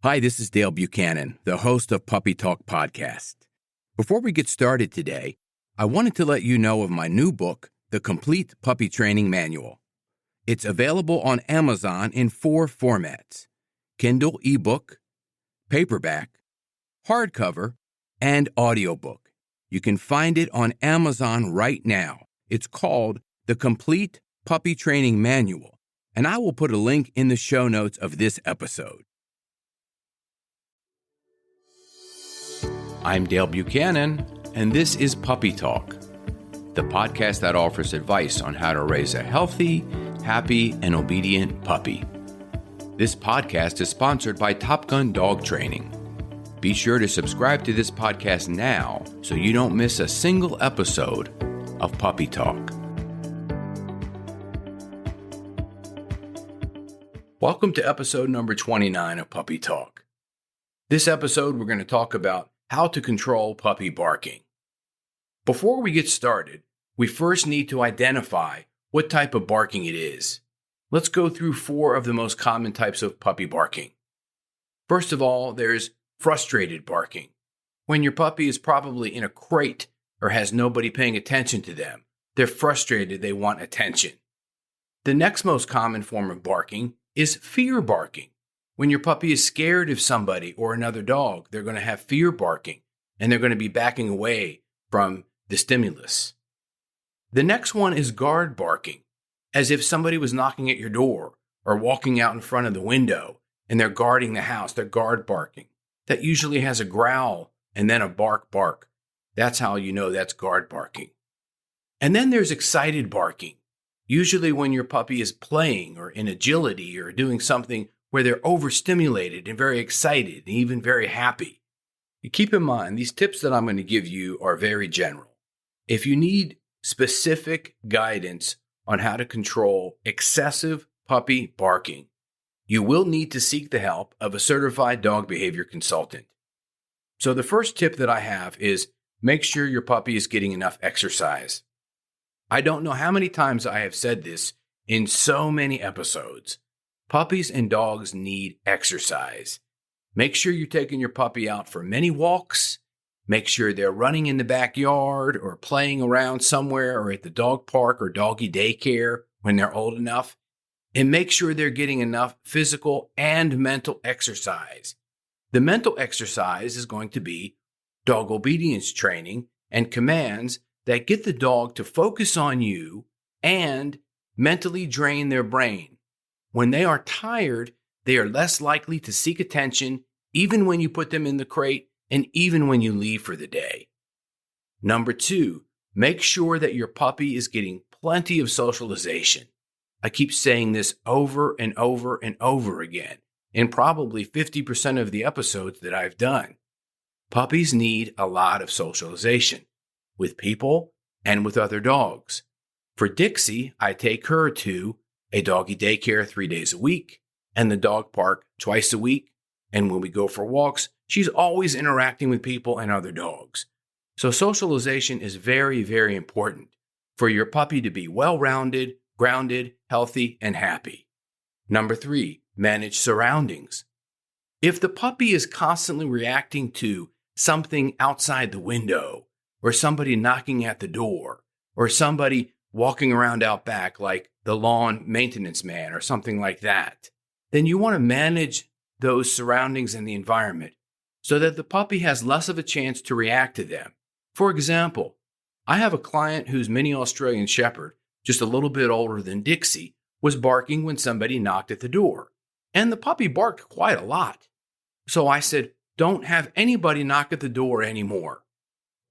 Hi, this is Dale Buchanan, the host of Puppy Talk Podcast. Before we get started today, I wanted to let you know of my new book, The Complete Puppy Training Manual. It's available on Amazon in 4 formats: Kindle ebook, paperback, hardcover, and audiobook. You can find it on Amazon right now. It's called The Complete Puppy Training Manual, and I will put a link in the show notes of this episode. I'm Dale Buchanan, and this is Puppy Talk, the podcast that offers advice on how to raise a healthy, happy, and obedient puppy. This podcast is sponsored by Top Gun Dog Training. Be sure to subscribe to this podcast now so you don't miss a single episode of Puppy Talk. Welcome to episode number 29 of Puppy Talk. This episode, we're going to talk about how to control puppy barking. Before we get started, we first need to identify what type of barking it is. Let's go through 4 of the most common types of puppy barking. First of all, there's frustrated barking. When your puppy is probably in a crate or has nobody paying attention to them, they're frustrated, they want attention. The next most common form of barking is fear barking. When your puppy is scared of somebody or another dog, they're going to have fear barking, and they're going to be backing away from the stimulus. The next one is guard barking, as if somebody was knocking at your door or walking out in front of the window, and they're guarding the house. They're guard barking. That usually has a growl and then a bark. That's how you know that's guard barking. And then there's excited barking, usually when your puppy is playing or in agility or doing something where they're overstimulated and very excited and even very happy. You keep in mind, these tips that I'm going to give you are very general. If you need specific guidance on how to control excessive puppy barking, you will need to seek the help of a certified dog behavior consultant. So the first tip that I have is make sure your puppy is getting enough exercise. I don't know how many times I have said this in so many episodes. Puppies and dogs need exercise. Make sure you're taking your puppy out for many walks. Make sure they're running in the backyard or playing around somewhere or at the dog park or doggy daycare when they're old enough. And make sure they're getting enough physical and mental exercise. The mental exercise is going to be dog obedience training and commands that get the dog to focus on you and mentally drain their brain. When they are tired, they are less likely to seek attention, even when you put them in the crate and even when you leave for the day. Number 2, make sure that your puppy is getting plenty of socialization. I keep saying this over and over and over again in probably 50% of the episodes that I've done. Puppies need a lot of socialization with people and with other dogs. For Dixie, I take her to a doggy daycare 3 days a week and the dog park twice a week. And when we go for walks, she's always interacting with people and other dogs. So socialization is very, very important for your puppy to be well-rounded, grounded, healthy, and happy. Number 3, manage surroundings. If the puppy is constantly reacting to something outside the window or somebody knocking at the door or somebody walking around out back like the lawn maintenance man or something like that, then you want to manage those surroundings and the environment so that the puppy has less of a chance to react to them. For example, I have a client whose mini Australian Shepherd, just a little bit older than Dixie, was barking when somebody knocked at the door. And the puppy barked quite a lot. So I said, don't have anybody knock at the door anymore.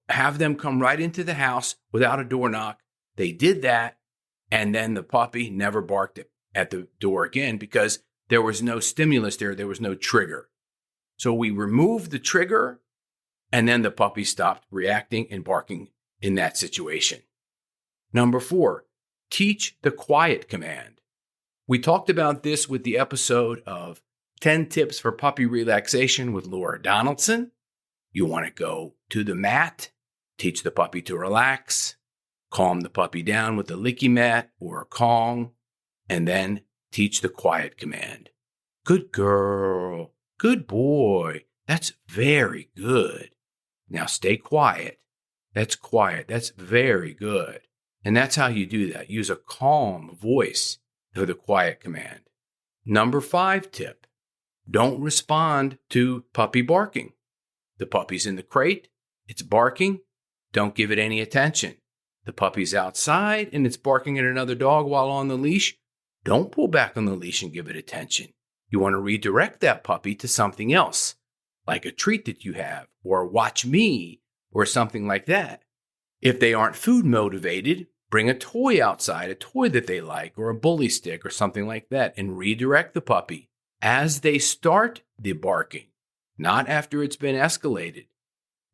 Have them come right into the house without a door knock. They did that, and then the puppy never barked at the door again because there was no stimulus there. There was no trigger. So we removed the trigger, and then the puppy stopped reacting and barking in that situation. Number 4, teach the quiet command. We talked about this with the episode of 10 Tips for Puppy Relaxation with Laura Donaldson. You want to go to the mat, teach the puppy to relax, calm the puppy down with a licky mat or a Kong, and then teach the quiet command. Good girl, Good boy. That's very good. Now stay quiet. That's quiet. That's very good. And that's how you do that. Use a calm voice for the quiet command. Number 5 tip. Don't respond to puppy barking. The puppy's in the crate. It's barking. Don't give it any attention. The puppy's outside and it's barking at another dog while on the leash. Don't pull back on the leash and give it attention. You want to redirect that puppy to something else, like a treat that you have, or watch me, or something like that. If they aren't food motivated, bring a toy outside, a toy that they like, or a bully stick or something like that, and redirect the puppy as they start the barking, not after it's been escalated.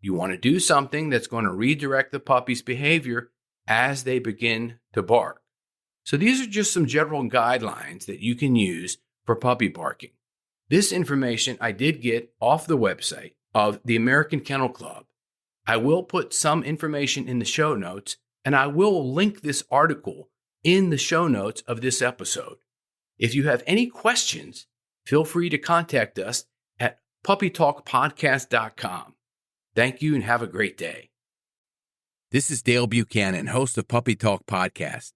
You want to do something that's going to redirect the puppy's behavior as they begin to bark. So these are just some general guidelines that you can use for puppy barking. This information I did get off the website of the American Kennel Club. I will put some information in the show notes, and I will link this article in the show notes of this episode. If you have any questions, feel free to contact us at puppytalkpodcast.com. Thank you and have a great day. This is Dale Buchanan, host of Puppy Talk Podcast.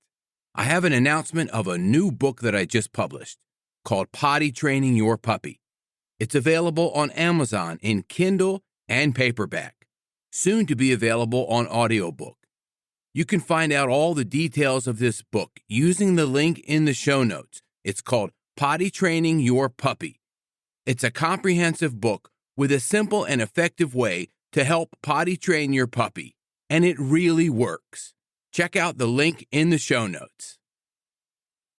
I have an announcement of a new book that I just published called Potty Training Your Puppy. It's available on Amazon in Kindle and paperback, soon to be available on audiobook. You can find out all the details of this book using the link in the show notes. It's called Potty Training Your Puppy. It's a comprehensive book with a simple and effective way to help potty train your puppy, and it really works. Check out the link in the show notes.